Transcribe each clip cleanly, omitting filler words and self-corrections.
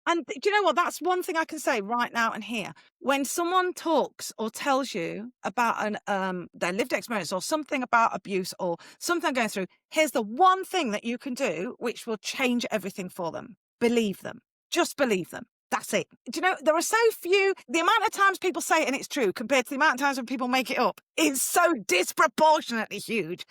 And do you know what? That's one thing I can say right now and here. When someone talks or tells you about their lived experience or something about abuse or something going through, here's the one thing that you can do which will change everything for them. Believe them. Just believe them. That's it. Do you know, there are so few, the amount of times people say it and it's true compared to the amount of times when people make it up is so disproportionately huge.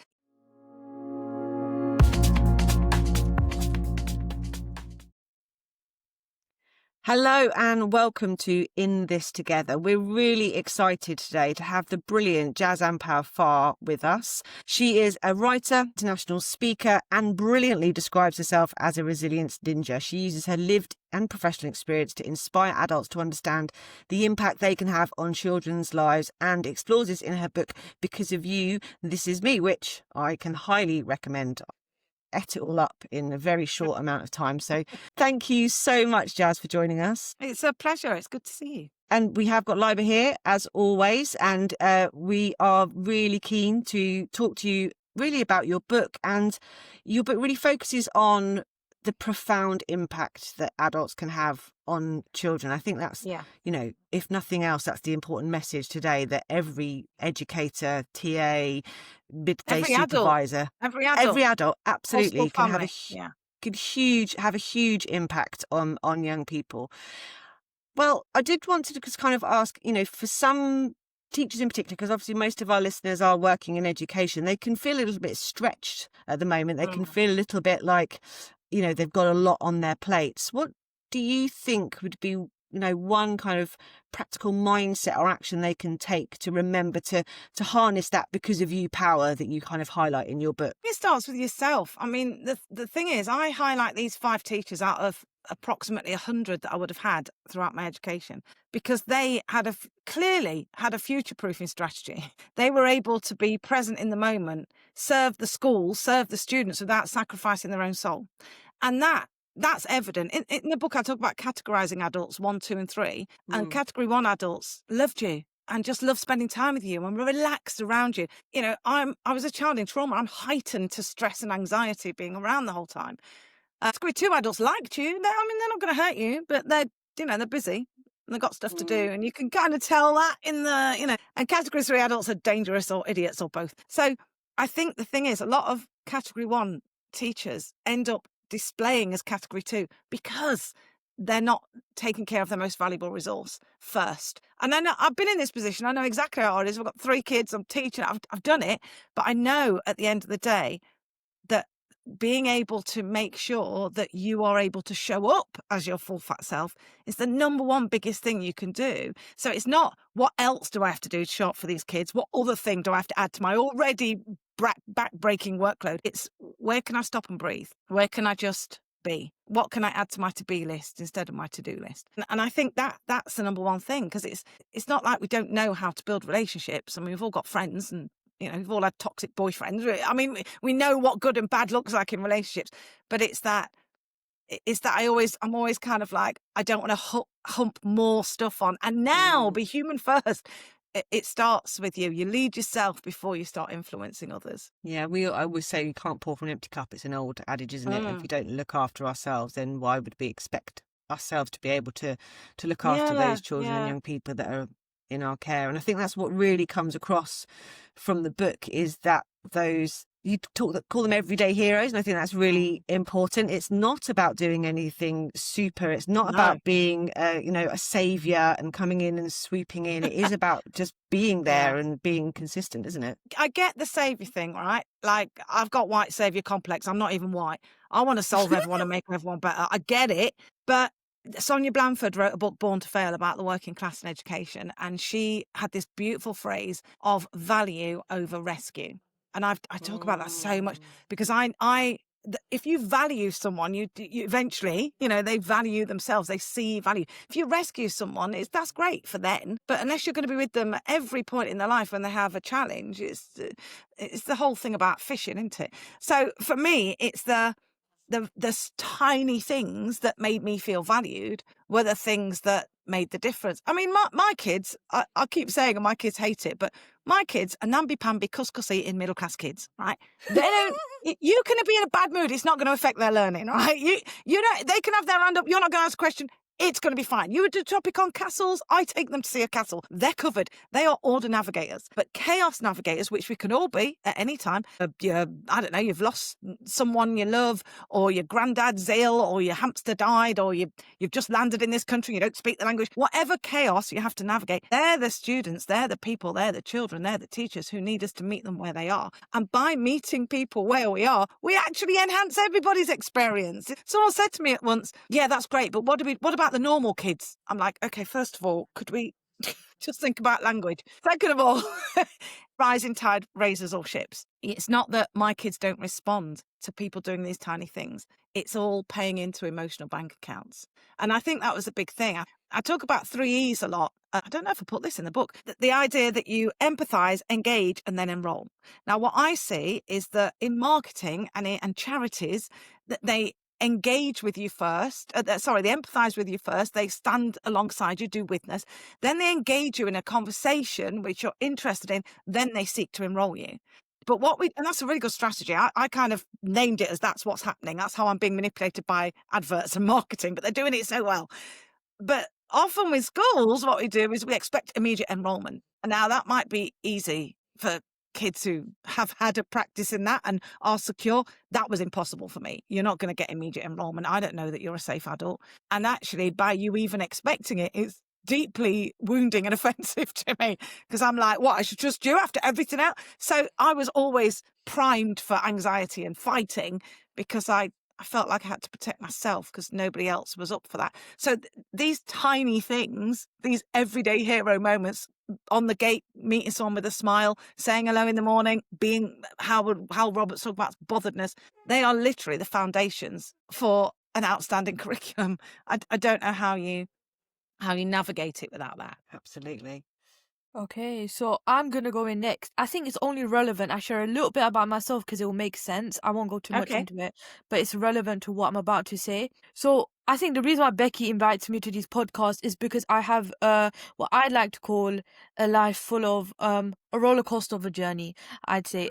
Hello and welcome to In This Together. We're really excited today to have the brilliant Jaz Ampaw-Farr with us. She is a writer, international speaker, and brilliantly describes herself as a resilience ninja. She uses her lived and professional experience to inspire adults to understand the impact they can have on children's lives, and explores this in her book, Because of You, This Is Me, which I can highly recommend. Ate it all up in a very short amount of time. So thank you so much, Jaz, for joining us. It's a pleasure. It's good to see you. And we have got Laiba here, as always, and we are really keen to talk to you really about your book. And your book really focuses on the profound impact that adults can have on children. I think that's, if nothing else, that's the important message today, that every educator, TA, midday supervisor, every adult absolutely can have have a huge impact on young people. Well, I did want to just kind of ask, for some teachers in particular, because obviously most of our listeners are working in education, they can feel a little bit stretched at the moment. They can feel a little bit like, they've got a lot on their plates. What do you think would be, one kind of practical mindset or action they can take to remember to harness that because of you power that you kind of highlight in your book? It starts with yourself. I mean, the thing is, I highlight these 5 teachers out of approximately 100 that I would have had throughout my education, because they had clearly had a future-proofing strategy. They were able to be present in the moment, serve the school, serve the students without sacrificing their own soul. And that's evident. In the book, I talk about categorising adults 1, 2 and 3. And category 1 adults loved you and just love spending time with you and were relaxed around you. I was a child in trauma. I'm heightened to stress and anxiety being around the whole time. Category 2 adults liked you. They're not going to hurt you, but they're busy and they've got stuff to do. And you can kind of tell that in the, and category 3 adults are dangerous or idiots or both. So I think the thing is, a lot of category 1 teachers end up displaying as category 2 because they're not taking care of their most valuable resource first. And I've been in this position. I know exactly how it is. I've got 3 kids. I'm teaching. I've done it. But I know at the end of the day that being able to make sure that you are able to show up as your full fat self is the number one biggest thing you can do. So it's not, what else do I have to do to show up for these kids? What other thing do I have to add to my already back-breaking workload? It's, where can I stop and breathe? Where can I just be? What can I add to my to-be list instead of my to-do list? And I think that's the number one thing, because it's not like we don't know how to build relationships. I mean, we've all got friends and we've all had toxic boyfriends. I mean, we know what good and bad looks like in relationships, but it's that I'm always kind of like, I don't want to hump more stuff on. And now be human first. It starts with you. You lead yourself before you start influencing others. Yeah, I always say you can't pour from an empty cup. It's an old adage, isn't it? If we don't look after ourselves, then why would we expect ourselves to be able to look after those children and young people that are in our care? And I think that's what really comes across from the book, is that you call them everyday heroes, and I think that's really important. It's not about doing anything super. It's not about being a savior and coming in and swooping in. It is about just being there and being consistent, isn't it? I get the savior thing, right? Like, I've got white savior complex. I'm not even white. I want to solve everyone and make everyone better. I get it, but Sonia Blanford wrote a book, Born to Fail, about the working class in education, and she had this beautiful phrase of value over rescue. And I talk about that so much, because if you value someone, you eventually, they value themselves. They see value. If you rescue someone, that's great for them. But unless you're going to be with them at every point in their life when they have a challenge, it's the whole thing about fishing, isn't it? So for me, it's the tiny things that made me feel valued were the things that made the difference. I mean, my kids, I keep saying, and my kids hate it, but my kids are namby-pamby, cuss-cussy middle class kids, right? They don't. You can be in a bad mood. It's not going to affect their learning, right? They can have their hand up. You're not going to ask a question. It's going to be fine. You would do a topic on castles, I take them to see a castle. They're covered. They are order navigators. But chaos navigators, which we can all be at any time, I don't know, you've lost someone you love, or your granddad's ill, or your hamster died, or you've just landed in this country, you don't speak the language. Whatever chaos you have to navigate, they're the students, they're the people, they're the children, they're the teachers who need us to meet them where they are. And by meeting people where we are, we actually enhance everybody's experience. Someone said to me at once, yeah, that's great, but what about the normal kids? I'm like, okay, first of all, could we just think about language? Second of all, rising tide raises all ships. It's not that my kids don't respond to people doing these tiny things. It's all paying into emotional bank accounts. And I think that was a big thing. I talk about 3 E's a lot. I don't know if I put this in the book. The idea that you empathise, engage, and then enrol. Now, what I see is that in marketing and charities, that they engage with you first. They empathise with you first. They stand alongside you, do witness. Then they engage you in a conversation which you're interested in. Then they seek to enrol you. But and that's a really good strategy. I kind of named it as that's what's happening. That's how I'm being manipulated by adverts and marketing, but they're doing it so well. But often with schools, what we do is we expect immediate enrolment. And now that might be easy for kids who have had a practice in that and are secure. That was impossible for me. You're not going to get immediate enrolment. I don't know that you're a safe adult. And actually, by you even expecting it, it's deeply wounding and offensive to me, because I'm like, what, I should trust you after everything else? So I was always primed for anxiety and fighting because I felt like I had to protect myself because nobody else was up for that. So these tiny things, these everyday hero moments, on the gate, meeting someone with a smile, saying hello in the morning, being how Roberts talked about botheredness, they are literally the foundations for an outstanding curriculum. I don't know how you navigate it without that. Absolutely. Okay, so I'm gonna go in next. I think it's only relevant I share a little bit about myself because it will make sense. I won't go too much Okay. into it, but it's relevant to what I'm about to say. So I think the reason why Becky invites me to these podcasts is because I have what I'd like to call a life full of a roller coaster of a journey, I'd say.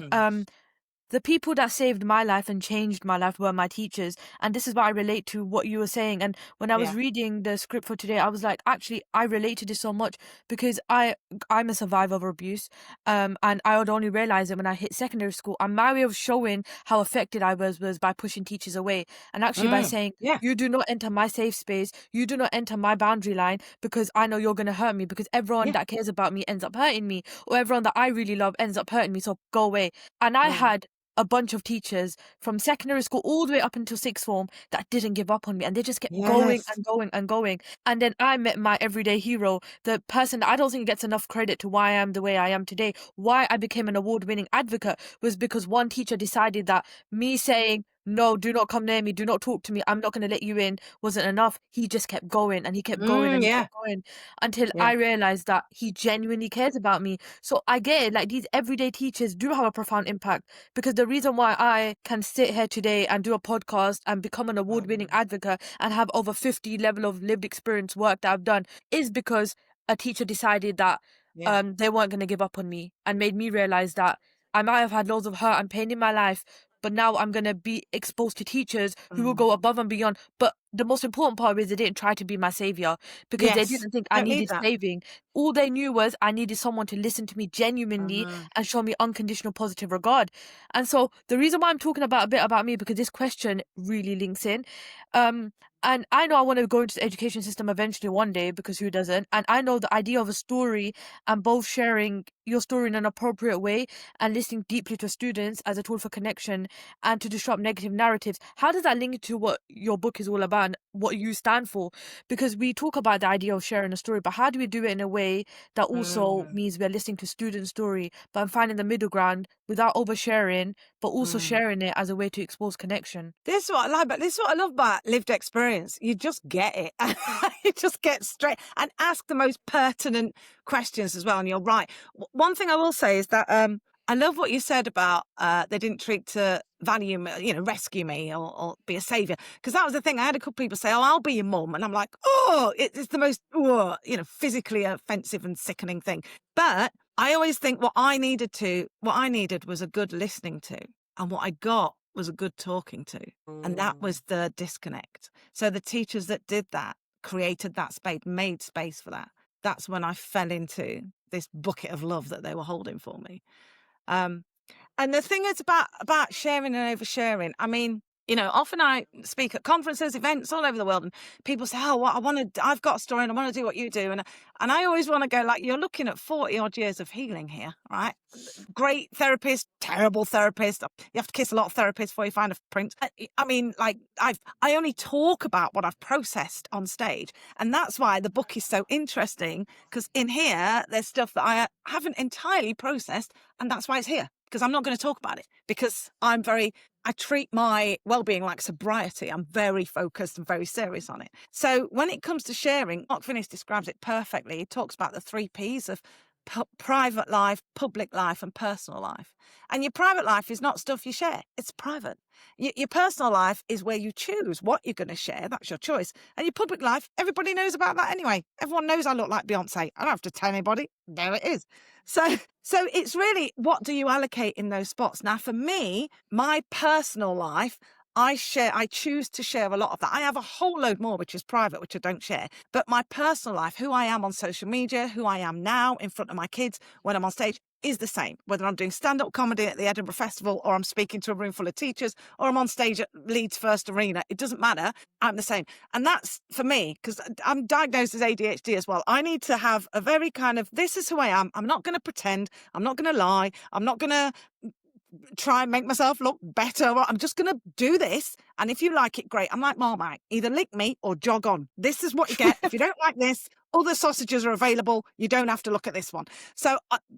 The people that saved my life and changed my life were my teachers. And this is why I relate to what you were saying. And when I was Yeah. reading the script for today, I was like, actually, I relate to this so much because I'm a survivor of abuse. And I would only realize it when I hit secondary school. And my way of showing how affected I was by pushing teachers away. And actually by saying, Yeah. you do not enter my safe space. You do not enter my boundary line because I know you're going to hurt me, because everyone Yeah. that cares about me ends up hurting me, or everyone that I really love ends up hurting me. So go away. And I had a bunch of teachers from secondary school all the way up until sixth form that didn't give up on me, and they just kept going Yes. and going and going. And then I met my everyday hero, the person that I don't think gets enough credit to why I am the way I am today. Why I became an award-winning advocate was because one teacher decided that me saying, no, do not come near me, do not talk to me, I'm not going to let you in, wasn't enough. He just kept going and he kept going and he kept going until I realized that he genuinely cares about me. So I get it, like these everyday teachers do have a profound impact, because the reason why I can sit here today and do a podcast and become an award-winning advocate and have over 50 level of lived experience work that I've done is because a teacher decided that they weren't going to give up on me and made me realize that I might have had loads of hurt and pain in my life, but now I'm going to be exposed to teachers who will go above and beyond. But the most important part is they didn't try to be my savior, because they didn't think I Don't need needed that. saving. All they knew was I needed someone to listen to me genuinely and show me unconditional positive regard. And so the reason why I'm talking about a bit about me, because this question really links in. And I know I want to go into the education system eventually one day, because who doesn't? And I know the idea of a story and both sharing your story in an appropriate way and listening deeply to students as a tool for connection and to disrupt negative narratives. How does that link to what your book is all about and what you stand for? Because we talk about the idea of sharing a story, but how do we do it in a way that also means we're listening to students' story, but I'm finding the middle ground without oversharing, but also sharing it as a way to expose connection? This is what I like, but this is what I love about lived experience. You just get it. You just get straight and ask the most pertinent questions as well. And you're right. One thing I will say is that I love what you said about they didn't treat to value me, rescue me or be a saviour. Because that was the thing. I had a couple of people say, oh, I'll be your mum. And I'm like, oh, it's the most, physically offensive and sickening thing. But I always think what I needed was a good listening to. And what I got was a good talking to. And that was the disconnect. So the teachers that did that created that space, made space for that, that's when I fell into this bucket of love that they were holding for me. And the thing is about sharing and oversharing. I mean, you know, often I speak at conferences, events all over the world, and people say, "Oh, well, I've got a story, and I want to do what you do." And I always want to go, like, you're looking at 40 odd years of healing here, right? Great therapist, terrible therapist. You have to kiss a lot of therapists before you find a prince. I mean, like, I only talk about what I've processed on stage, and that's why the book is so interesting, because in here there's stuff that I haven't entirely processed, and that's why it's here. Because I'm not going to talk about it, because I treat my well-being like sobriety. I'm very focused and very serious on it. So when it comes to sharing, Mark Finnis describes it perfectly. He talks about the 3 Ps of private life, public life, and personal life. And your private life is not stuff you share. It's private. Your personal life is where you choose what you're going to share. That's your choice. And your public life, everybody knows about that anyway. Everyone knows I look like Beyonce. I don't have to tell anybody. There it is. So it's really, what do you allocate in those spots? Now, for me, my personal life, I choose to share a lot of that. I have a whole load more, which is private, which I don't share. But my personal life, who I am on social media, who I am now in front of my kids when I'm on stage, is the same. Whether I'm doing stand-up comedy at the Edinburgh Festival, or I'm speaking to a room full of teachers, or I'm on stage at Leeds First Arena, it doesn't matter. I'm the same. And that's, for me, because I'm diagnosed as ADHD as well, I need to have a very kind of, this is who I am. I'm not going to pretend. I'm not going to lie. I'm not going to try and make myself look better. I'm just going to do this. And if you like it, great. I'm like Marmite. Either lick me or jog on. This is what you get. If you don't like this, other sausages are available. You don't have to look at this one. So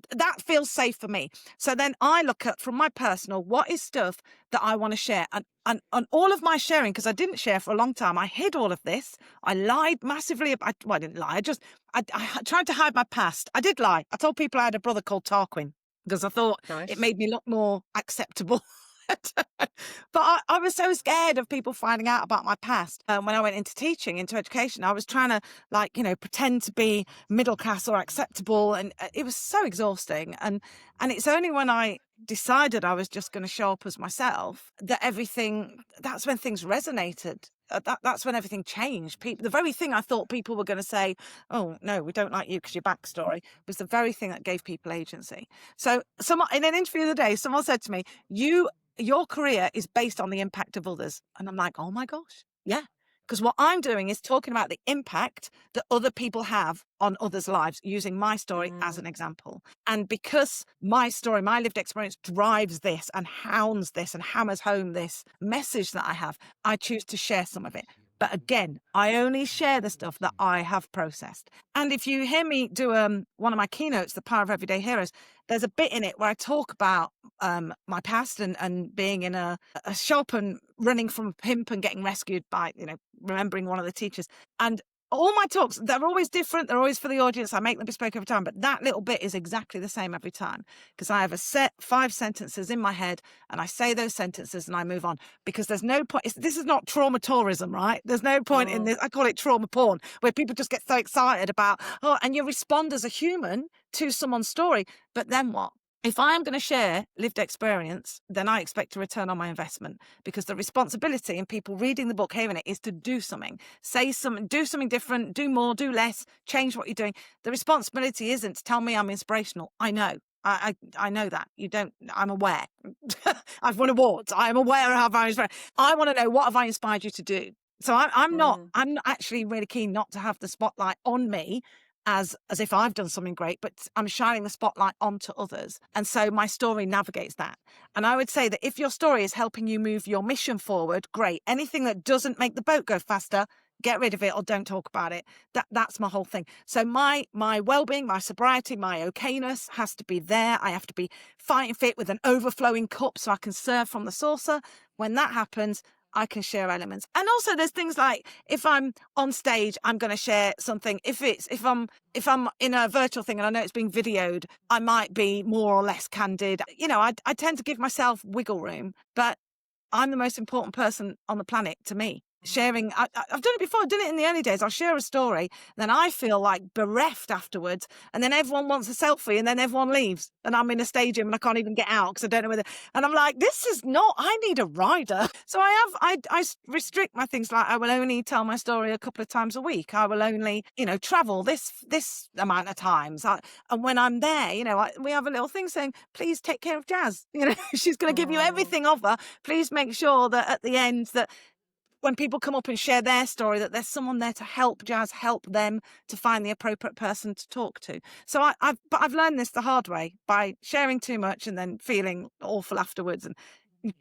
that feels safe for me. So then I look at, from my personal, what is stuff that I want to share? And all of my sharing, because I didn't share for a long time, I hid all of this. I lied massively. I didn't lie. I tried to hide my past. I did lie. I told people I had a brother called Tarquin, because I thought it made me look more acceptable. But I was so scared of people finding out about my past. When I went into teaching, into education, I was trying to, like, you know, pretend to be middle class or acceptable. And it was so exhausting. And it's only when I decided I was just going to show up as myself that that's when things resonated. That's when everything changed. The very thing I thought people were going to say, "Oh no, we don't like you because your backstory," was the very thing that gave people agency. So in an interview the other day, someone said to me, your career is based on the impact of others. And I'm like, oh my gosh, yeah. Because what I'm doing is talking about the impact that other people have on others' lives, using my story as an example. And because my story, my lived experience, drives this and hounds this and hammers home this message that I have, I choose to share some of it. But again, I only share the stuff that I have processed. And if you hear me do one of my keynotes, The Power of Everyday Heroes, there's a bit in it where I talk about my past and being in a shop and running from a pimp and getting rescued by, you know, remembering one of the teachers. And all my talks, they're always different. They're always for the audience. I make them bespoke every time. But that little bit is exactly the same every time, because I have a set 5 sentences in my head and I say those sentences and I move on, because there's no point. This is not trauma tourism, right? There's no point in this. I call it trauma porn, where people just get so excited about, and you respond as a human to someone's story. But then what? If I am going to share lived experience, then I expect a return on my investment, because the responsibility in people reading the book, hearing it, is to do something, do something different, do more, do less, change what you're doing. The responsibility isn't to tell me I'm inspirational. I know. I know that. You don't. I'm aware. I've won awards. I'm aware of how I inspired. I want to know, what have I inspired you to do? So I'm not actually really keen not to have the spotlight on me, as if I've done something great, but I'm shining the spotlight onto others. And so my story navigates that. And I would say that if your story is helping you move your mission forward, great. Anything that doesn't make the boat go faster, get rid of it or don't talk about it. That's my whole thing. So my well-being, my sobriety, my okayness has to be there. I have to be fighting fit with an overflowing cup so I can serve from the saucer. When that happens, I can share elements. And also there's things like, if I'm on stage, I'm going to share something. If I'm in a virtual thing and I know it's being videoed, I might be more or less candid. You know, I tend to give myself wiggle room, but I'm the most important person on the planet to me. sharing. I've done it before. I've done it in the early days. I'll share a story, then I feel like bereft afterwards, and then everyone wants a selfie, and then everyone leaves, and I'm in a stadium and I can't even get out because I don't know whether. And I'm like, this is not. I need a rider. So I restrict my things. Like I will only tell my story a couple of times a week. I will only travel this amount of times. And when I'm there, we have a little thing saying, please take care of Jaz. She's going to give you everything of her. Please make sure that at the end that when people come up and share their story, that there's someone there to help Jaz, help them to find the appropriate person to talk to. So I've learned this the hard way by sharing too much and then feeling awful afterwards. And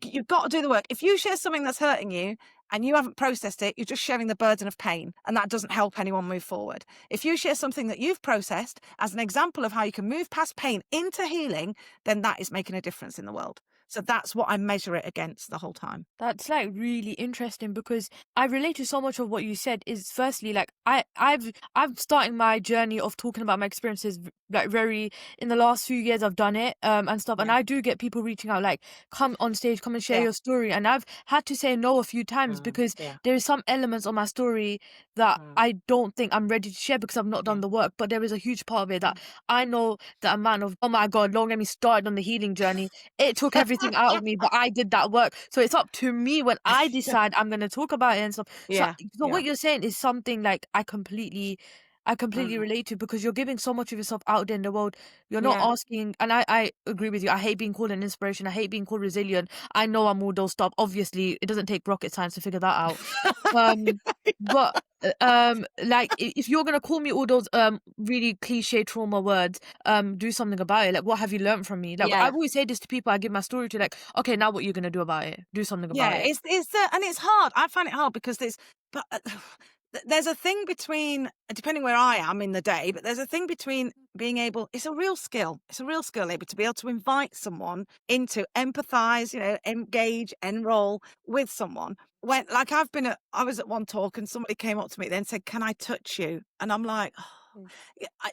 you've got to do the work. If you share something that's hurting you and you haven't processed it, you're just sharing the burden of pain, and that doesn't help anyone move forward. If you share something that you've processed as an example of how you can move past pain into healing, then that is making a difference in the world. So that's what I measure it against the whole time. That's like really interesting, because I relate to so much of what you said. Is firstly, like I've starting my journey of talking about my experiences like very in the last few years. I've done it and stuff, and I do get people reaching out like, come on stage, come and share your story, and I've had to say no a few times because there is some elements of my story that I don't think I'm ready to share because I've not done the work. But there is a huge part of it that I know the amount of, oh my God, don't get me started on the healing journey. It took everything out of me, but I did that work. So it's up to me when I decide I'm going to talk about it and stuff. So what you're saying is something like I completely relate to, because you're giving so much of yourself out there in the world. You're not asking, and I agree with you. I hate being called an inspiration. I hate being called resilient. I know I'm all those stuff. Obviously, it doesn't take rocket science to figure that out. But like if you're gonna call me all those really cliche trauma words, do something about it. Like, what have you learned from me? Like, I've always said this to people I give my story to, like, okay, now what you're gonna do about it? Do something about it. And it's hard. I find it hard because there's a thing between, depending where I am in the day, but there's a thing between being able, it's a real skill, Laiba, to be able to invite someone into empathise, engage, enroll with someone. When, like, I was at one talk and somebody came up to me then and said, can I touch you? And I'm like,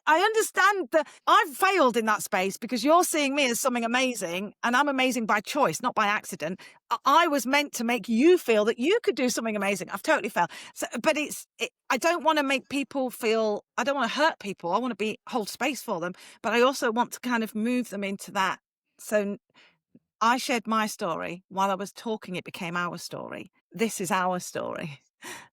I understand that I've failed in that space because you're seeing me as something amazing, and I'm amazing by choice, not by accident. I was meant to make you feel that you could do something amazing. I've totally failed. So, but I don't want to make people feel, I don't want to hurt people. I want to hold space for them, but I also want to kind of move them into that. So I shared my story. While I was talking, it became our story. This is our story.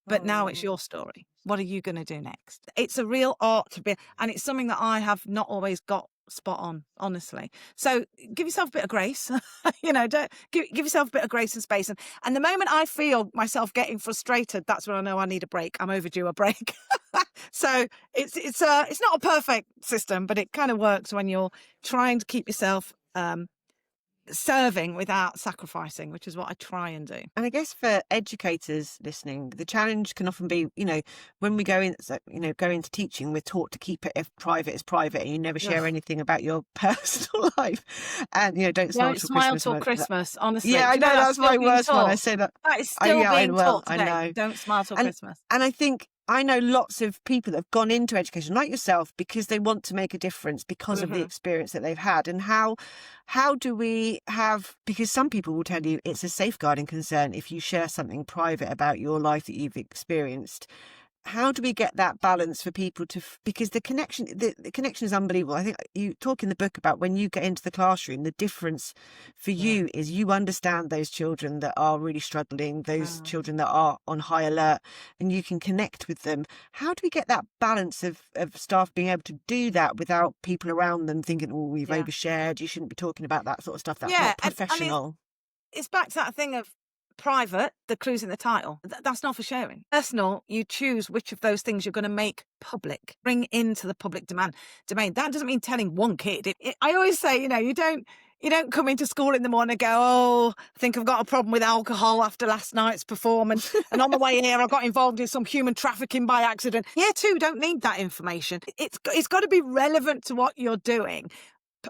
But now it's your story. What are you going to do next? It's a real art to be, and it's something that I have not always got spot on, honestly. So give yourself a bit of grace. Don't give yourself a bit of grace and space. And the moment I feel myself getting frustrated, that's when I know I need a break. I'm overdue a break. So it's not a perfect system, but it kind of works when you're trying to keep yourself serving without sacrificing, which is what I try and do. And I guess for educators listening, the challenge can often be, when we go into teaching, we're taught to keep it, if private is private, and you never share anything about your personal life. And don't smile till Christmas. Honestly, yeah, I know that's my worst one. I say that. That is still being taught today. I know. Don't smile till Christmas. And I think I know lots of people that have gone into education, like yourself, because they want to make a difference because of the experience that they've had. And how do we have, because some people will tell you it's a safeguarding concern if you share something private about your life that you've experienced. How do we get that balance for people because the connection is unbelievable. I think you talk in the book about when you get into the classroom, the difference for you is you understand those children that are really struggling, those children that are on high alert, and you can connect with them. How do we get that balance of staff being able to do that without people around them thinking, oh, we've overshared, you shouldn't be talking about that sort of stuff, that's not professional? It's back to that thing of private, the clue's in the title. That's not for sharing. Personal, you choose which of those things you're going to make public, bring into the public domain. That doesn't mean telling one kid. I always say, you don't come into school in the morning and go, oh, I think I've got a problem with alcohol after last night's performance. And on the way here, I got involved in some human trafficking by accident. Year 2 don't need that information. It's got to be relevant to what you're doing.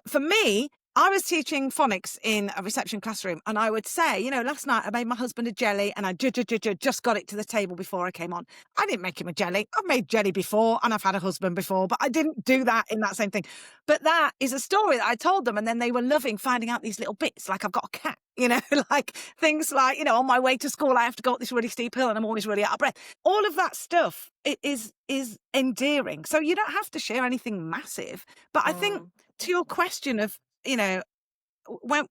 For me, I was teaching phonics in a reception classroom, and I would say, you know, last night I made my husband a jelly, and I just got it to the table before I came on. I didn't make him a jelly. I've made jelly before, and I've had a husband before, but I didn't do that in that same thing. But that is a story that I told them, and then they were loving finding out these little bits, like I've got a cat, you know, like things like, you know, on my way to school I have to go up this really steep hill and I'm always really out of breath. All of that stuff is endearing. So you don't have to share anything massive. But I think to your question of, you know, when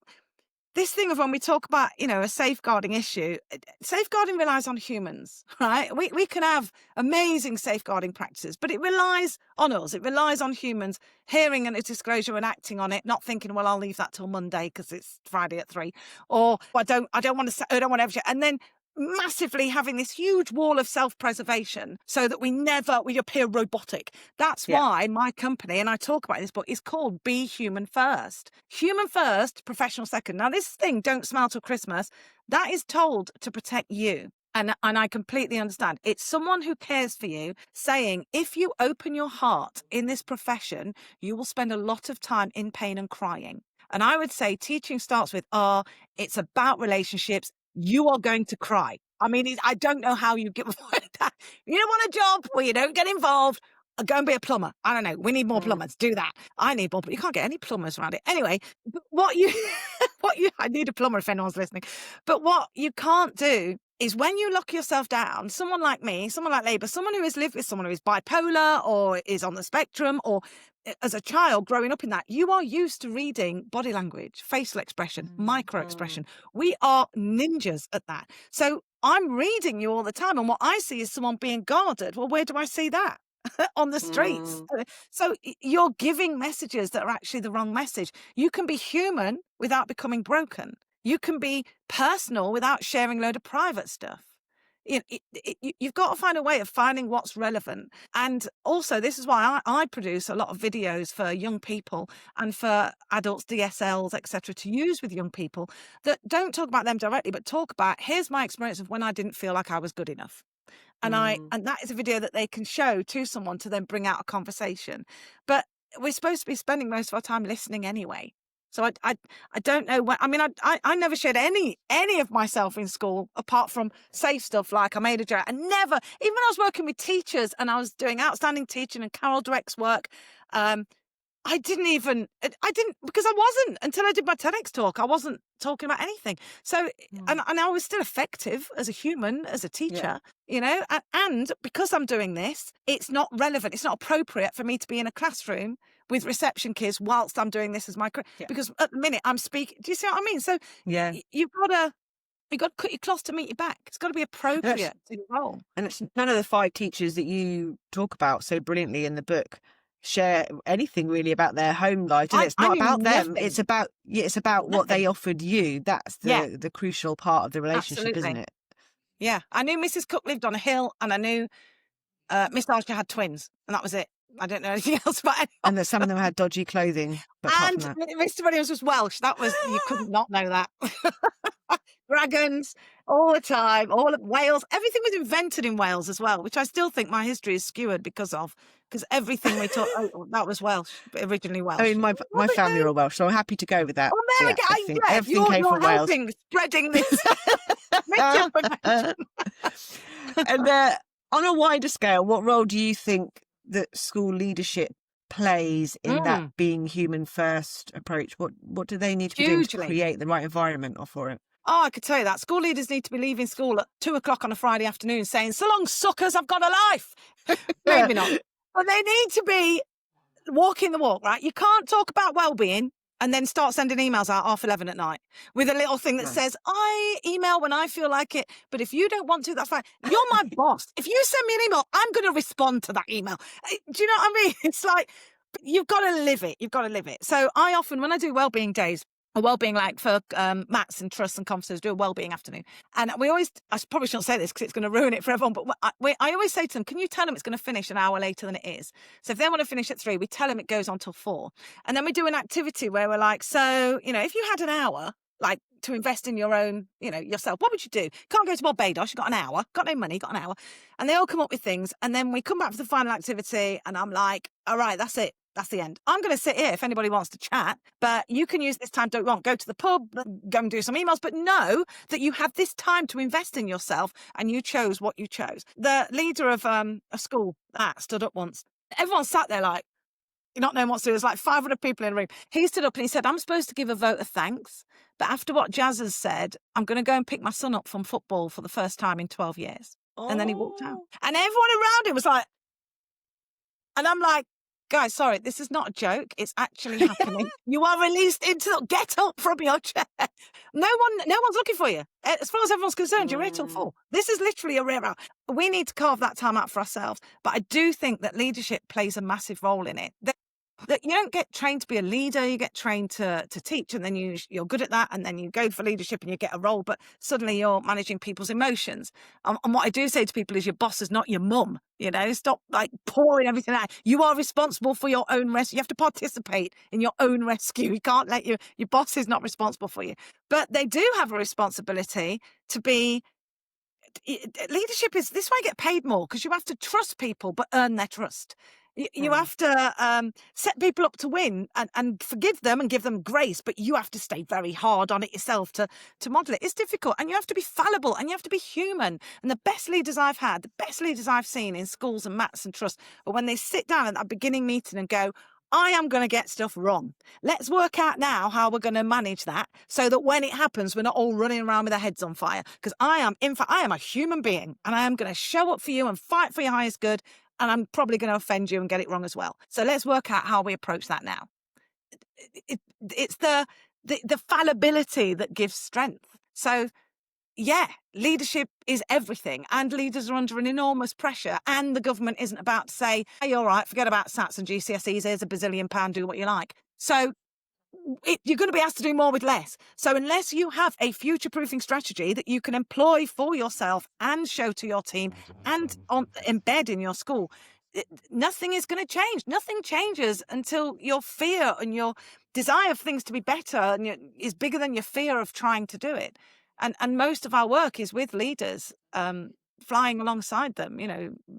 this thing of when we talk about, you know, a safeguarding issue, safeguarding relies on humans, right? We can have amazing safeguarding practices, but it relies on us. It relies on humans hearing a disclosure and acting on it, not thinking, well, I'll leave that till Monday because it's Friday at 3, or I don't want to, I don't want to, and then massively having this huge wall of self-preservation so that we appear robotic. That's why my company, and I talk about in this book, is called Be Human First. Human first, professional second. Now, this thing, don't smile till Christmas, that is told to protect you. And I completely understand. It's someone who cares for you saying, if you open your heart in this profession, you will spend a lot of time in pain and crying. And I would say teaching starts with, it's about relationships. You are going to cry. I mean, I don't know how you get that. You don't want a job where you don't get involved. Go and be a plumber. I don't know. We need more plumbers. Do that. I need more, but you can't get any plumbers around it. Anyway, I need a plumber if anyone's listening. But what you can't do is when you lock yourself down, someone like me, someone like Laiba, someone who has lived with someone who is bipolar or is on the spectrum, or as a child growing up in that, you are used to reading body language, facial expression, micro expression. We are ninjas at that. So I'm reading you all the time, and what I see is someone being guarded. Well, where do I see that? On the streets. So you're giving messages that are actually the wrong message. You can be human without becoming broken. You can be personal without sharing a load of private stuff. You've got to find a way of finding what's relevant. And also, this is why I produce a lot of videos for young people and for adults, DSLs, etc., to use with young people that don't talk about them directly, but talk about, here's my experience of when I didn't feel like I was good enough. And that is a video that they can show to someone to then bring out a conversation. But we're supposed to be spending most of our time listening anyway. So I don't know when. I mean, I never shared any of myself in school apart from safe stuff like I made a joke. And never, even when I was working with teachers and I was doing outstanding teaching and Carol Dweck's work, I didn't, because I wasn't, until I did my TEDx talk, I wasn't talking about anything. So, and I was still effective as a human, as a teacher, you know, and because I'm doing this, it's not relevant. It's not appropriate for me to be in a classroom with reception kids whilst I'm doing this as my career, because at the minute I'm speaking. Do you see what I mean? So you've got to cut your cloth to meet your back. It's got to be appropriate to your role. And it's none of the 5 teachers that you talk about so brilliantly in the book share anything really about their home life. And it's not about them. It's about what they offered you. That's the crucial part of the relationship, isn't it? Yeah. I knew Mrs. Cook lived on a hill, and I knew Miss Archer had twins, and that was it. I don't know anything else about anyone. And that some of them had dodgy clothing. But and Mr. Williams was Welsh. That was, you could not know that. Dragons all the time, all of Wales. Everything was invented in Wales as well, which I still think my history is skewered because everything we taught, that was Welsh, originally Welsh. I mean, my family are all Welsh, so I'm happy to go with that. Oh, there we go. Everything came from Wales. Spreading this misinformation. And on a wider scale, what role do you think that school leadership plays in that being human first approach? What do they need to be doing to create the right environment for it? Oh, I could tell you that. School leaders need to be leaving school at 2:00 on a Friday afternoon saying, so long, suckers, I've got a life. Maybe not. But they need to be walking the walk, right? You can't talk about well-being and then start sending emails out 11:30 at night with a little thing that says, I email when I feel like it, but if you don't want to, that's fine. You're my boss. If you send me an email, I'm going to respond to that email. Do you know what I mean? It's like, you've got to live it. You've got to live it. So I often, when I do wellbeing days, a wellbeing, like for Mats and trusts and conferences, do a wellbeing afternoon. And we always, I probably shouldn't say this because it's going to ruin it for everyone, but I always say to them, can you tell them it's going to finish an hour later than it is? So if they want to finish at 3, we tell them it goes on till 4. And then we do an activity where we're like, so, you know, if you had an hour, like to invest in your own, you know, yourself, what would you do? Can't go to Barbados, you've got an hour, got no money, got an hour. And they all come up with things. And then we come back for the final activity and I'm like, all right, that's it. That's the end. I'm going to sit here if anybody wants to chat, but you can use this time to go to the pub, go and do some emails, but know that you have this time to invest in yourself and you chose what you chose. The leader of a school stood up once. Everyone sat there like, you're not knowing what to do. There's like 500 people in the room. He stood up and he said, I'm supposed to give a vote of thanks, but after what Jaz has said, I'm going to go and pick my son up from football for the first time in 12 years. And then he walked out. And everyone around him was like, and I'm like, guys, sorry, this is not a joke. It's actually happening. You are released get up from your chair. No one's looking for you. As far as everyone's concerned, you're here till 4. This is literally a rare hour. We need to carve that time out for ourselves. But I do think that leadership plays a massive role in it. That you don't get trained to be a leader, you get trained to teach, and then you're good at that, and then you go for leadership and you get a role, but suddenly you're managing people's emotions. And what I do say to people is your boss is not your mum, stop like pouring everything out. You are responsible for your own rescue. You have to participate in your own rescue. You can't let your boss is not responsible for you. But they do have a responsibility to be. Leadership is this way, get paid more because you have to trust people but earn their trust. You have to set people up to win and forgive them and give them grace, but you have to stay very hard on it yourself to model it. It's difficult, and you have to be fallible, and you have to be human. And the best leaders I've had, the best leaders I've seen in schools and maths and trust, are when they sit down at that beginning meeting and go, I am going to get stuff wrong. Let's work out now how we're going to manage that so that when it happens, we're not all running around with our heads on fire. Because I am a human being, and I am going to show up for you and fight for your highest good. And I'm probably going to offend you and get it wrong as well. So let's work out how we approach that now. It's the fallibility that gives strength. So yeah, leadership is everything, and leaders are under an enormous pressure, and the government isn't about to say, hey, all right, forget about SATs and GCSEs, here's £1 billion, do what you like. So you're going to be asked to do more with less. So unless you have a future-proofing strategy that you can employ for yourself and show to your team and embed in your school, nothing is going to change. Nothing changes until your fear and your desire for things to be better is bigger than your fear of trying to do it. And most of our work is with leaders, flying alongside them,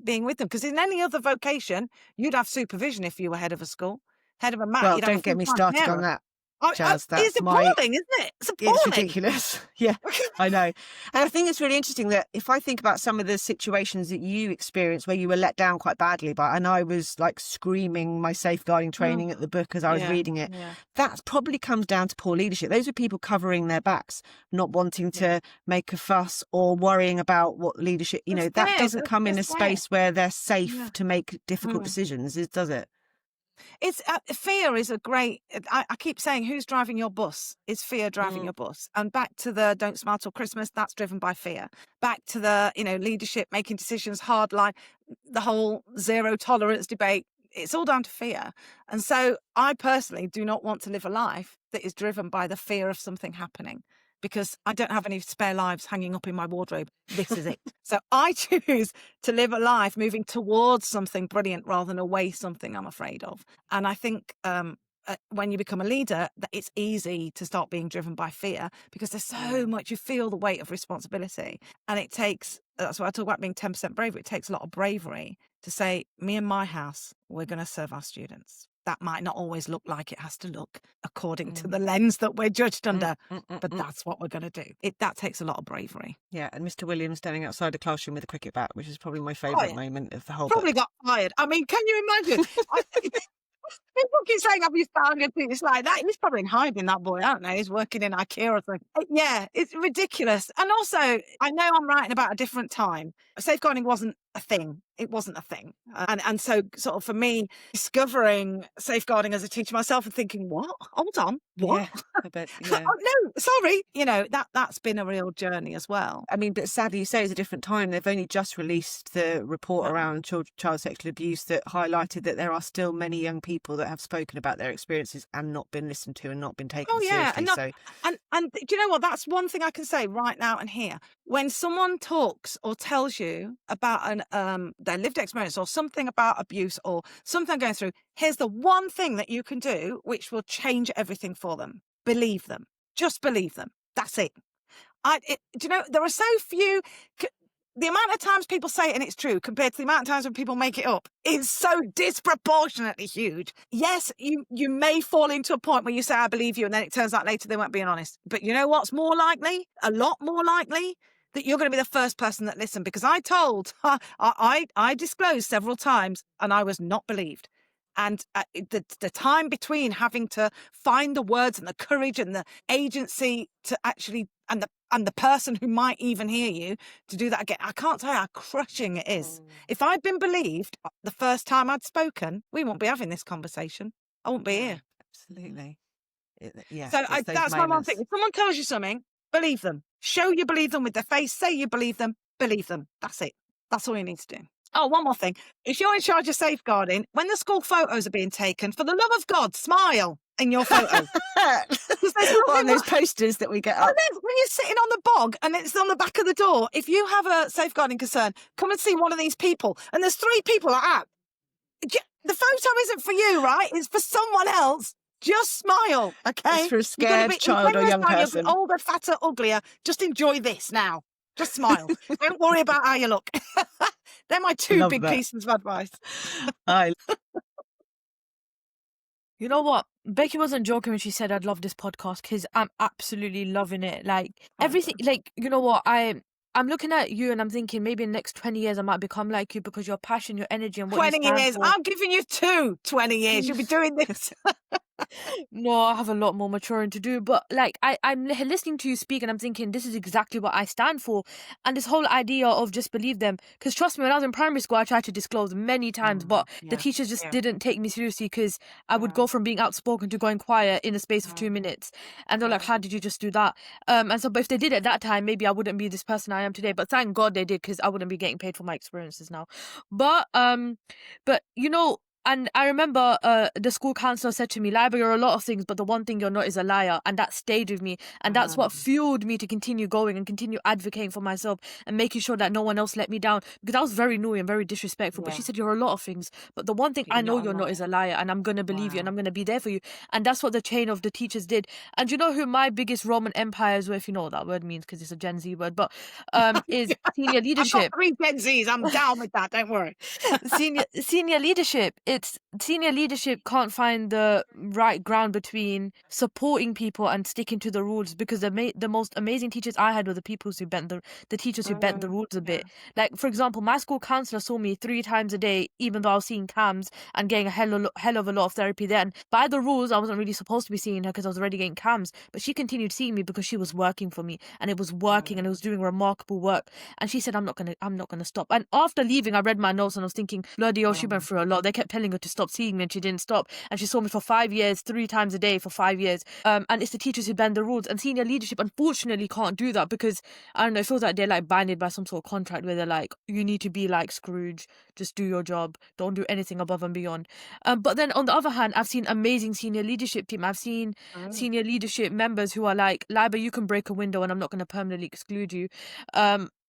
being with them. Because in any other vocation, you'd have supervision if you were head of a school, head of a mat. Well, don't get me started on that, Jaz. It's appalling, isn't it? It's appalling. It's ridiculous. Yeah, I know. And I think it's really interesting that if I think about some of the situations that you experienced where you were let down quite badly by, and I was like screaming my safeguarding training at the book as I was reading it, that probably comes down to poor leadership. Those are people covering their backs, not wanting to make a fuss or worrying about what leadership, that doesn't come in a space where they're safe to make difficult decisions, does it? It's fear is a great. I keep saying, who's driving your bus? Is fear driving your bus? And back to the don't smile till Christmas. That's driven by fear. Back to the leadership, making decisions, hard line, the whole zero tolerance debate. It's all down to fear. And so I personally do not want to live a life that is driven by the fear of something happening, because I don't have any spare lives hanging up in my wardrobe. This is it. So I choose to live a life moving towards something brilliant rather than away something I'm afraid of. And I think when you become a leader, that it's easy to start being driven by fear, because there's so much, you feel the weight of responsibility. And it takes, that's why I talk about being 10% bravery. It takes a lot of bravery to say, me and my house, we're going to serve our students. That might not always look like it has to look according to the lens that we're judged under, but that's what we're going to do. That takes a lot of bravery. Yeah, and Mr. Williams standing outside the classroom with a cricket bat, which is probably my favourite moment of the whole Probably book. got fired. I mean, can you imagine? People keep saying, have you found anything? It's like that. He's probably in hiding, that boy. I don't know. He's working in IKEA or something. Yeah, it's ridiculous. And also, I know I'm writing about a different time. Safeguarding wasn't a thing. It wasn't a thing. And so sort of for me, discovering safeguarding as a teacher myself and thinking, what? Hold on. What? Yeah, I bet, yeah. Oh, no, sorry. That's been a real journey as well. I mean, but sadly, you say it's a different time. They've only just released the report around child sexual abuse that highlighted that there are still many young people that have spoken about their experiences and not been listened to and not been taken seriously. And do you know what? That's one thing I can say right now and here. When someone talks or tells you about their lived experience or something about abuse or something going through, here's the one thing that you can do which will change everything for them. Believe them. Just believe them. That's it. Do you know, there are so few. the amount of times people say it and it's true compared to the amount of times when people make it up is so disproportionately huge. Yes, you may fall into a point where you say, I believe you, and then it turns out later they weren't being honest. But you know what's more likely? A lot more likely that you're going to be the first person that listened, because I disclosed several times and I was not believed. And the time between having to find the words and the courage and the agency to actually, and the person who might even hear you to do that again, I can't tell you how crushing it is. If I'd been believed the first time I'd spoken, we wouldn't be having this conversation. I wouldn't be here. Absolutely. Yeah. So that's my one thing. If someone tells you something, believe them. Show you believe them with their face. Say you believe them. Believe them. That's it. That's all you need to do. Oh, one more thing. If you're in charge of safeguarding, when the school photos are being taken, for the love of God, smile in your photo. On those posters that we get up. And then when you're sitting on the bog and it's on the back of the door, if you have a safeguarding concern, come and see one of these people. And there's 3 people like that. The photo isn't for you, right? It's for someone else. Just smile, okay? It's for a scared child or young person. You're older, fatter, uglier. Just enjoy this now. Just smile. Don't worry about how you look. They're my 2 big pieces of advice. You know what? Becky wasn't joking when she said I'd love this podcast, because I'm absolutely loving it. Like everything, like, you know what? I'm looking at you and I'm thinking maybe in the next 20 years I might become like you, because your passion, your energy, and what 20 you stand years. for. I'm giving you 20 years. You'll be doing this. No, I have a lot more maturing to do, but like I'm listening to you speak and I'm thinking this is exactly what I stand for. And this whole idea of just believe them, because trust me, when I was in primary school I tried to disclose many times, but the teachers just didn't take me seriously, because I would go from being outspoken to going quiet in a space of 2 minutes, and they're like, how did you just do that? And so, but if they did at that time, maybe I wouldn't be this person I am today, but thank God they did, because I wouldn't be getting paid for my experiences now. But you know, and I remember the school counselor said to me, Laiba, you're a lot of things, but the one thing you're not is a liar. And that stayed with me. And that's what fueled me to continue going and continue advocating for myself and making sure that no one else let me down. Because I was very naughty and very disrespectful. But she said, you're a lot of things, but the one thing I know you're not is a liar. And I'm going to believe you and I'm going to be there for you. And that's what the chain of the teachers did. And you know who my biggest Roman empires were, if you know what that word means, because it's a Gen Z word, but is senior leadership. I've got 3 Gen Zs. I'm down with that. Don't worry. Senior leadership. It's senior leadership can't find the right ground between supporting people and sticking to the rules, because the most amazing teachers I had were the people who bent the teachers who bent the rules a bit. Like, for example, my school counsellor saw me 3 times a day, even though I was seeing CAMS and getting a hell of a lot of therapy then. By the rules, I wasn't really supposed to be seeing her because I was already getting CAMS, but she continued seeing me because she was working for me, and it was working and it was doing remarkable work. And she said, I'm not gonna stop. And after leaving, I read my notes and I was thinking, bloody hell, she went through a lot. They kept telling her to stop seeing me and she didn't stop. And she saw me for 5 years, 3 times a day for 5 years. And it's the teachers who bend the rules. And senior leadership, unfortunately, can't do that, because, I don't know, it feels like they're like binded by some sort of contract where they're like, you need to be like Scrooge, just do your job, don't do anything above and beyond. But then on the other hand, I've seen amazing senior leadership team. I've seen senior leadership members who are like, Laiba, you can break a window and I'm not going to permanently exclude you.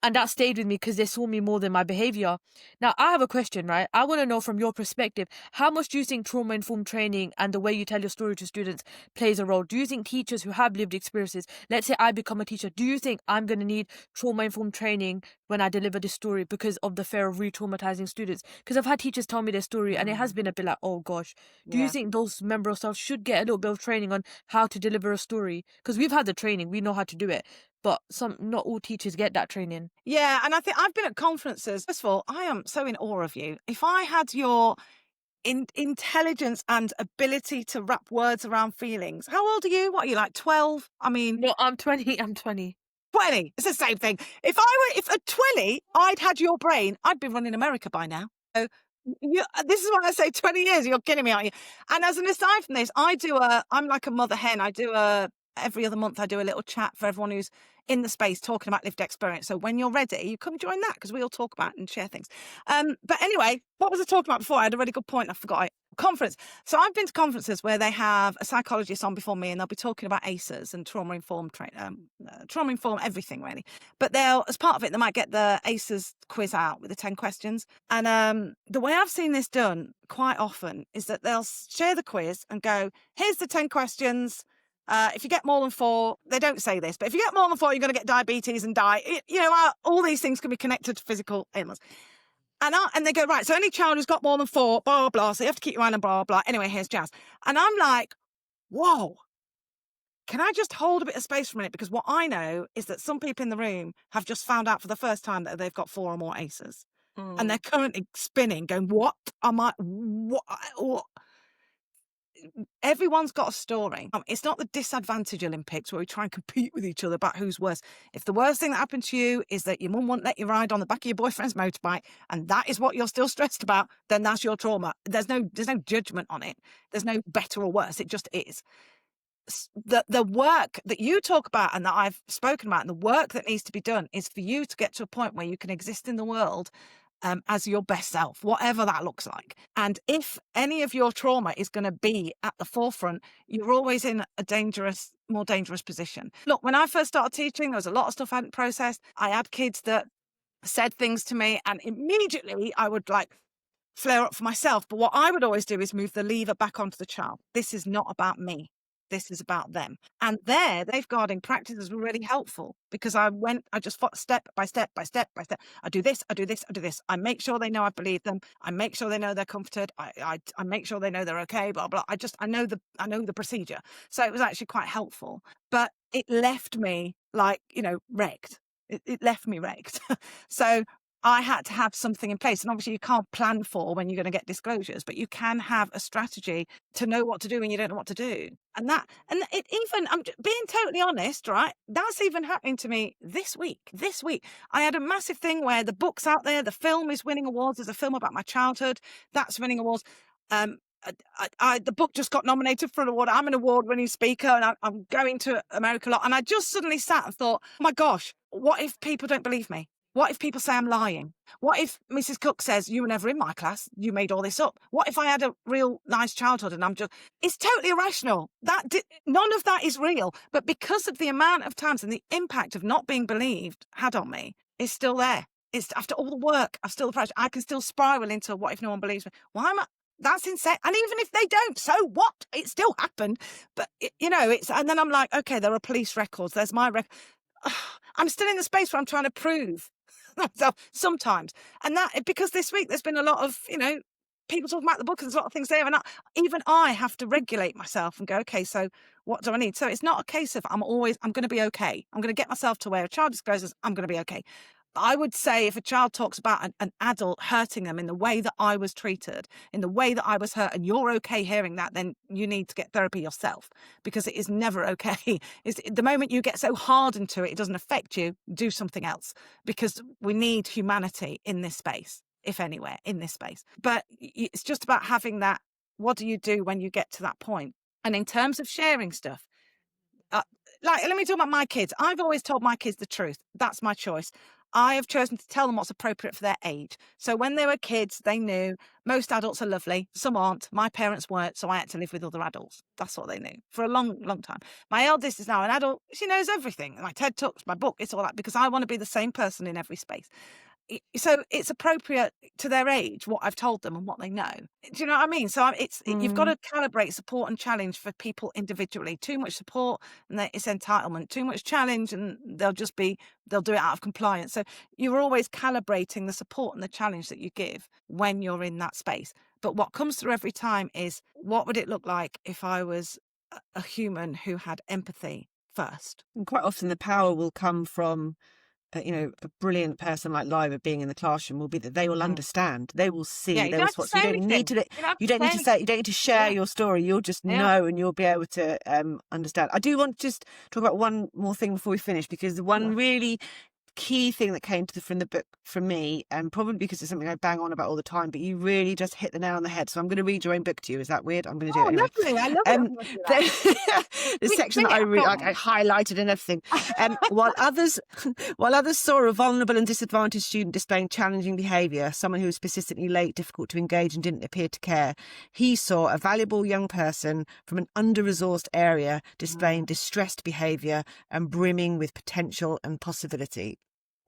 And that stayed with me because they saw me more than my behaviour. Now, I have a question, right? I want to know from your perspective, how much do you think trauma-informed training and the way you tell your story to students plays a role? Do you think teachers who have lived experiences, let's say I become a teacher, do you think I'm going to need trauma-informed training when I deliver this story because of the fear of re-traumatizing students? Because I've had teachers tell me their story and it has been a bit like, oh gosh, do you think those members of staff should get a little bit of training on how to deliver a story? Because we've had the training, we know how to do it. But not all teachers get that training. Yeah, and I think I've been at conferences. First of all, I am so in awe of you. If I had your intelligence and ability to wrap words around feelings. How old are you? What are you, like 12? I mean... No, I'm 20. I'm 20. 20. It's the same thing. If at 20, I'd had your brain, I'd be running America by now. So this is why I say 20 years. You're kidding me, aren't you? And as an aside from this, I'm like a mother hen. Every other month I do a little chat for everyone who's in the space talking about lived experience. So when you're ready, you come join that because we'll talk about and share things. But anyway, what was I talking about before? I had a really good point. I forgot it. Conference. So I've been to conferences where they have a psychologist on before me and they'll be talking about ACEs and trauma-informed everything really. But as part of it, they might get the ACEs quiz out with the 10 questions. And the way I've seen this done quite often is that they'll share the quiz and go, here's the 10 questions. If you get more than 4, they don't say this, but if you get more than 4, you're going to get diabetes and die. All these things can be connected to physical ailments. And they go, right, so any child who's got more than 4, blah, blah, so you have to keep your eye on blah, blah. Anyway, here's Jaz. And I'm like, whoa, can I just hold a bit of space for a minute? Because what I know is that some people in the room have just found out for the first time that they've got 4 or more ACEs. And they're currently spinning, going, what am I, what? Everyone's got a story. It's not the disadvantage Olympics where we try and compete with each other about who's worse. If the worst thing that happened to you is that your mum won't let you ride on the back of your boyfriend's motorbike, and that is what you're still stressed about, then that's your trauma. There's no judgment on it. There's no better or worse. It just is. The work that you talk about and that I've spoken about, and the work that needs to be done, is for you to get to a point where you can exist in the world as your best self, whatever that looks like. And if any of your trauma is going to be at the forefront, you're always in a more dangerous position. Look, when I first started teaching, there was a lot of stuff I hadn't processed. I had kids that said things to me, and immediately I would flare up for myself. But what I would always do is move the lever back onto the child. This is not about me. This is about them. And their safeguarding practices were really helpful, because I just fought step by step by step by step. I do this, I do this, I do this. I make sure they know I believe them. I make sure they know they're comforted. I make sure they know they're okay, blah, blah. I know the procedure. So it was actually quite helpful. But it left me wrecked. It left me wrecked. So I had to have something in place. And obviously you can't plan for when you're going to get disclosures, but you can have a strategy to know what to do when you don't know what to do. And it even, I'm being totally honest, right? That's even happening to me this week. I had a massive thing where the book's out there, the film is winning awards. There's a film about my childhood that's winning awards. The book just got nominated for an award. I'm an award-winning speaker, and I'm going to America a lot. And I just suddenly sat and thought, oh my gosh, what if people don't believe me? What if people say I'm lying? What if Mrs. Cook says, you were never in my class, you made all this up? What if I had a real nice childhood and it's totally irrational. None of that is real. But because of the amount of times and the impact of not being believed had on me, it's still there. It's after all the work, I've still the pressure. I can still spiral into what if no one believes me? Why am I? That's insane. And even if they don't, so what? It still happened. But, and then I'm like, okay, there are police records. There's my record. I'm still in the space where I'm trying to prove myself sometimes. And that, because this week there's been a lot of, people talking about the book, and there's a lot of things there. And even I have to regulate myself and go, okay, so what do I need? So it's not a case of I'm going to be okay. I'm going to get myself to where a child discloses, I'm going to be okay. I would say if a child talks about an adult hurting them in the way that I was treated, in the way that I was hurt, and you're okay hearing that, then you need to get therapy yourself, because it is never okay. The moment you get so hardened to it, it doesn't affect you, do something else, because we need humanity in this space, if anywhere, in this space. But it's just about having that, what do you do when you get to that point? And in terms of sharing stuff, let me talk about my kids. I've always told my kids the truth. That's my choice. I have chosen to tell them what's appropriate for their age. So when they were kids, they knew most adults are lovely. Some aren't. My parents weren't, so I had to live with other adults. That's what they knew for a long, long time. My eldest is now an adult. She knows everything. My TED Talks, my book, it's all that, because I want to be the same person in every space. So it's appropriate to their age, what I've told them and what they know. Do you know what I mean? So you've got to calibrate support and challenge for people individually. Too much support and it's entitlement. Too much challenge and they'll do it out of compliance. So you're always calibrating the support and the challenge that you give when you're in that space. But what comes through every time is, what would it look like if I was a human who had empathy first? And quite often the power will come from a brilliant person like Laiba being in the classroom, will be that they will understand. They will see. Yeah, you don't need to share your story. You'll just know, and you'll be able to understand. I do want to just talk about one more thing before we finish, because the one really key thing that came from the book from me, and probably because it's something I bang on about all the time, but you really just hit the nail on the head. So I'm going to read your own book to you. Is that weird? I'm going to do it anyway. Lovely. I love it. The section that I highlighted and everything. While others saw a vulnerable and disadvantaged student displaying challenging behaviour, someone who was persistently late, difficult to engage, and didn't appear to care, he saw a valuable young person from an under-resourced area displaying distressed behaviour and brimming with potential and possibility.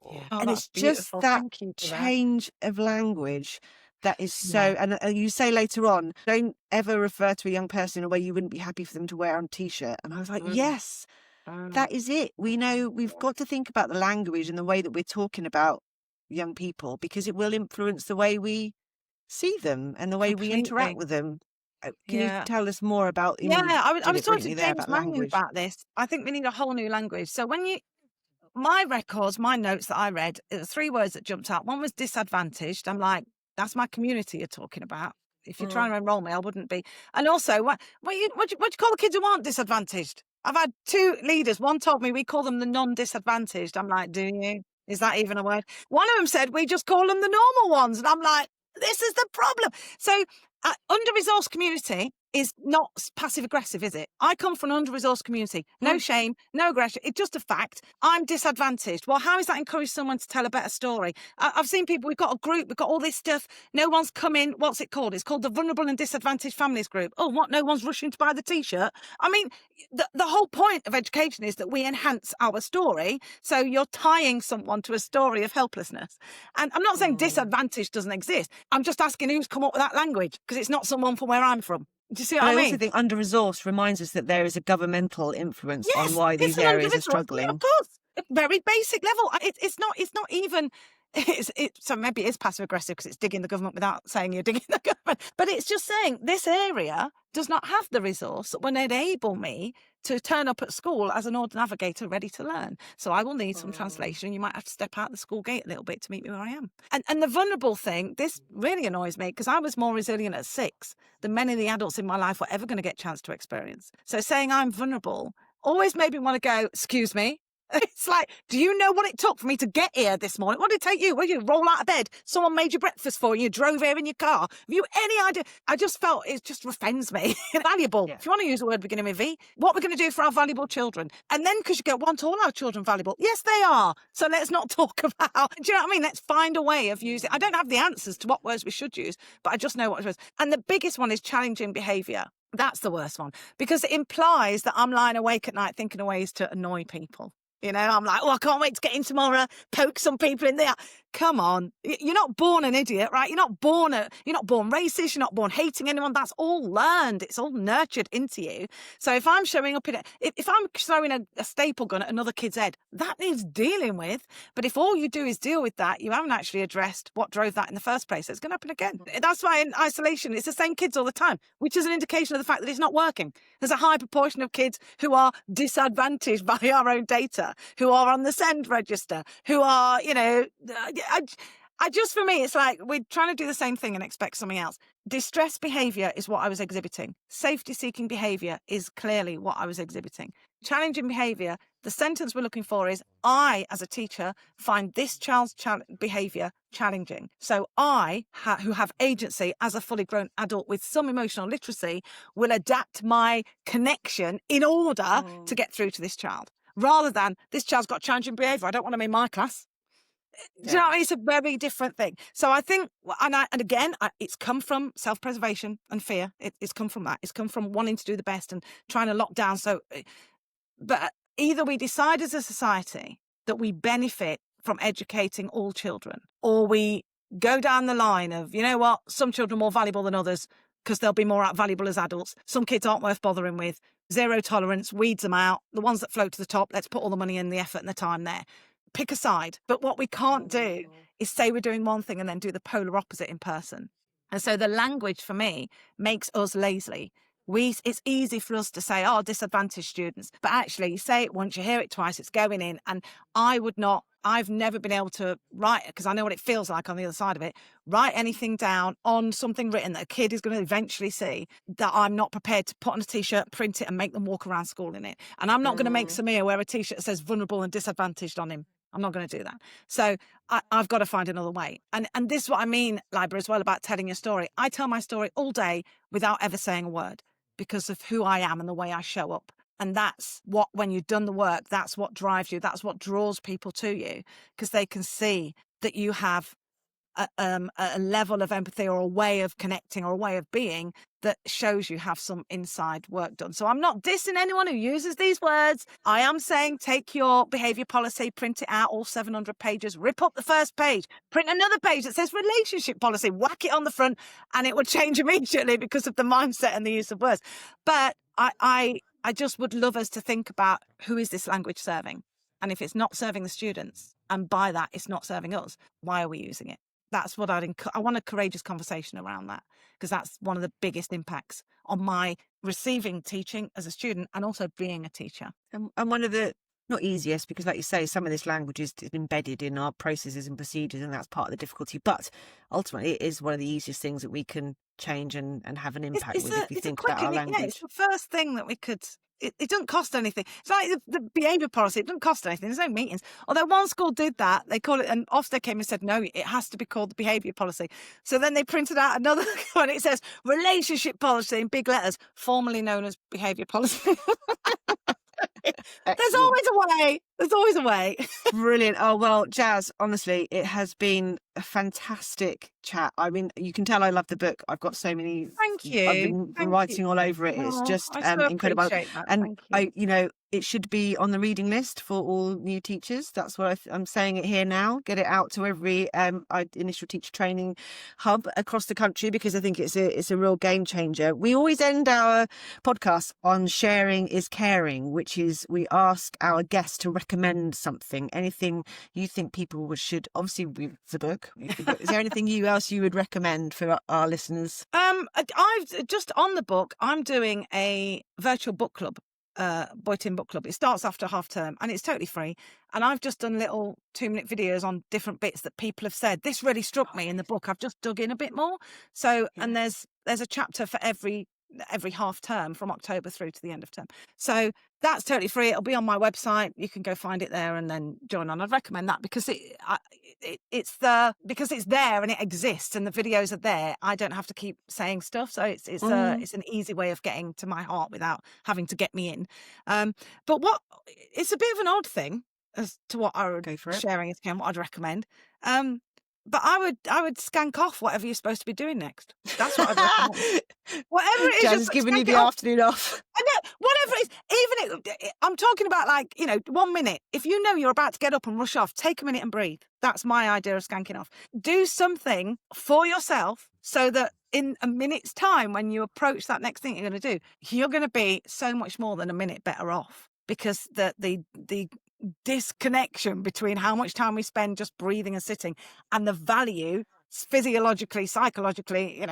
Yeah. And it's just that change of language That is so, and you say later on, don't ever refer to a young person in a way you wouldn't be happy for them to wear on a t-shirt. And I was like, yes, that is it. We know we've got to think about the language and the way that we're talking about young people, because it will influence the way we see them and the way we interact with them. Can you tell us more about? I was talking to there James about Mannion language. about this. I think we need a whole new language. So my records, my notes that I read, there were 3 words that jumped out. One was disadvantaged. I'm like, that's my community you're talking about. If you're trying to enroll me, I wouldn't be. And also, what do you call the kids who aren't disadvantaged? I've had 2 leaders. One told me we call them the non-disadvantaged. I'm like, do you? Is that even a word? One of them said we just call them the normal ones. And I'm like, this is the problem. So under-resourced community is not passive aggressive, is it? I come from an under-resourced community. No shame, no aggression. It's just a fact. I'm disadvantaged. Well, how is that encourage someone to tell a better story? I've seen people, we've got a group, we've got all this stuff. No one's come in. What's it called? It's called the Vulnerable and Disadvantaged Families Group. Oh, what? No one's rushing to buy the T-shirt? I mean, the whole point of education is that we enhance our story. So you're tying someone to a story of helplessness. And I'm not saying disadvantage doesn't exist. I'm just asking who's come up with that language, because it's not someone from where I'm from. Do you see what I mean? I also think under-resourced reminds us that there is a governmental influence on why these areas are struggling. Yeah, of course, at very basic level. It's not even. So maybe it is passive aggressive because it's digging the government without saying you're digging the government. But it's just saying this area does not have the resource that will enable me to turn up at school as an order navigator ready to learn. So I will need some translation. You might have to step out the school gate a little bit to meet me where I am. And the vulnerable thing, this really annoys me because I was more resilient at 6 than many of the adults in my life were ever going to get a chance to experience. So saying I'm vulnerable always made me want to go, excuse me. It's like, do you know what it took for me to get here this morning? What did it take you? Well, you roll out of bed, someone made your breakfast for you, you drove here in your car. Have you any idea? I just felt it just offends me. Valuable. Yeah. If you want to use a word beginning with V, what we're going to do for our valuable children. And then because you go, want all our children valuable? Yes, they are. So let's not talk about, do you know what I mean? Let's find a way of using, I don't have the answers to what words we should use, but I just know what words. And the biggest one is challenging behaviour. That's the worst one because it implies that I'm lying awake at night thinking of ways to annoy people. You know, I'm like, oh, I can't wait to get in tomorrow, poke some people in there. Come on. You're not born an idiot, right? You're not born racist. You're not born hating anyone. That's all learned. It's all nurtured into you. So if I'm showing up if I'm throwing a staple gun at another kid's head, that needs dealing with. But if all you do is deal with that, you haven't actually addressed what drove that in the first place. It's going to happen again. That's why in isolation, it's the same kids all the time, which is an indication of the fact that it's not working. There's a high proportion of kids who are disadvantaged by our own data, who are on the send register, who are, I just, for me, it's like we're trying to do the same thing and expect something else. Distress behaviour is what I was exhibiting. Safety-seeking behaviour is clearly what I was exhibiting. Challenging behaviour, the sentence we're looking for is, I, as a teacher, find this child's behaviour challenging. So I, who have agency as a fully grown adult with some emotional literacy, will adapt my connection in order to get through to this child. Rather than, this child's got challenging behaviour, I don't want them in my class. Do you know what I mean? It's a very different thing. So I think, and again, it's come from self-preservation and fear. It's come from that. It's come from wanting to do the best and trying to lock down. But either we decide as a society that we benefit from educating all children, or we go down the line of, you know what, some children are more valuable than others because they'll be more valuable as adults. Some kids aren't worth bothering with. Zero tolerance, weeds them out. The ones that float to the top, let's put all the money and the effort and the time there. Pick a side. But what we can't do is say we're doing one thing and then do the polar opposite in person. And so the language for me makes us lazy. It's easy for us to say, oh, disadvantaged students. But actually, you say it once, you hear it twice, it's going in. And I've never been able to write, because I know what it feels like on the other side of it, write anything down on something written that a kid is going to eventually see that I'm not prepared to put on a T-shirt, print it and make them walk around school in it. And I'm not going to make Samir wear a T-shirt that says vulnerable and disadvantaged on him. I'm not going to do that. So I've got to find another way. And this is what I mean, Laiba, as well, about telling your story. I tell my story all day without ever saying a word because of who I am and the way I show up. And that's what, when you've done the work, that's what drives you. That's what draws people to you, because they can see that you have a level of empathy or a way of connecting or a way of being that shows you have some inside work done. So I'm not dissing anyone who uses these words. I am saying take your behaviour policy, print it out, all 700 pages, rip up the first page, print another page that says relationship policy, whack it on the front, and it will change immediately because of the mindset and the use of words. But I just would love us to think about, who is this language serving? And if it's not serving the students, and by that it's not serving us, why are we using it? That's what I want a courageous conversation around that, because that's one of the biggest impacts on my receiving teaching as a student and also being a teacher. And one of the, not easiest, because like you say, some of this language is embedded in our processes and procedures, and that's part of the difficulty. But ultimately, it is one of the easiest things that we can change and have an impact with if we think about our language. Yeah, it's the first thing that we could. It doesn't cost anything. It's like the behaviour policy. It doesn't cost anything. There's no meetings. Although one school did that. They call it, and Ofsted came and said, no, it has to be called the behaviour policy. So then they printed out another one. It says relationship policy in big letters, formerly known as behaviour policy. There's always a way. There's always a way. Brilliant. Oh, well, Jaz, honestly, it has been a fantastic chat. I mean, you can tell I love the book. I've got so many. Thank you. I've been writing all over it. It's just incredible. And it should be on the reading list for all new teachers. That's what I'm saying it here now. Get it out to every initial teacher training hub across the country, because I think it's a real game changer. We always end our podcast on sharing is caring, which is we ask our guests to recommend something, anything you think people should. Obviously, it's a book. Is there anything else you would recommend for our listeners? I've just on the book. I'm doing a virtual book club. Boy Team Book Club. It starts after half term and it's totally free. And I've just done little 2-minute videos on different bits that people have said. This really struck me in the book. I've just dug in a bit more. So, and there's a chapter for every half term from October through to the end of term. So that's totally free. It'll be on my website. You can go find it there and then join on. I'd recommend that because it's there and it exists and the videos are there. I don't have to keep saying stuff. So it's an easy way of getting to my heart without having to get me in. But it's a bit of an odd thing as to what I would go for it. Sharing is what I'd recommend. But I would skank off whatever you're supposed to be doing next. That's what I'd recommend. Whatever it is, Jaz is giving you the afternoon off. I know, whatever it is, even I'm talking about 1 minute. If you know you're about to get up and rush off, take a minute and breathe. That's my idea of skanking off. Do something for yourself so that in a minute's time, when you approach that next thing you're going to do, you're going to be so much more than a minute better off, because the disconnection between how much time we spend just breathing and sitting and the value physiologically, psychologically,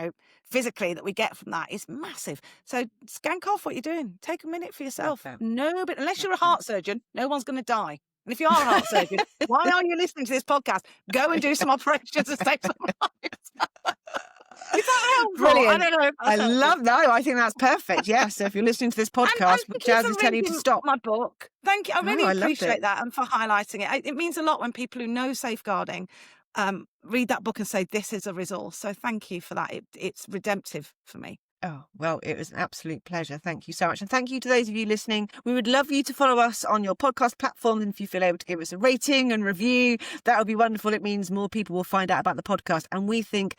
physically that we get from that is massive. So skank off what you're doing. Take a minute for yourself. No, but unless you're a heart surgeon, no one's going to die. And if you are a heart surgeon, why are you listening to this podcast? Go and do some operations and save some lives. Is that helpful? Brilliant. I don't know. I love that. I think that's perfect. Yeah. So if you're listening to this podcast, Jaz is telling you to stop. My book. Thank you. I really appreciate it. that and for highlighting it. It means a lot when people who know safeguarding read that book and say this is a resource. So thank you for that. It's redemptive for me. Oh, well, it was an absolute pleasure. Thank you so much. And thank you to those of you listening. We would love you to follow us on your podcast platform. And if you feel able to give us a rating and review, that would be wonderful. It means more people will find out about the podcast. And we think,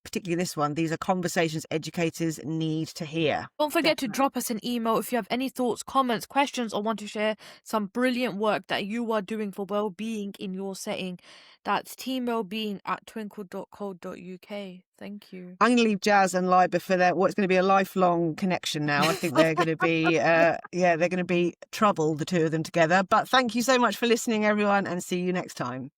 particularly this one, these are conversations educators need to hear. Don't forget to drop us an email if you have any thoughts, comments, questions, or want to share some brilliant work that you are doing for well-being in your setting. That's teamwellbeing@twinkle.co.uk. Thank you. I'm going to leave Jaz and Laiba for what's going to be a lifelong connection now. I think they're going to be, they're going to be trouble, the two of them together. But thank you so much for listening, everyone, and see you next time.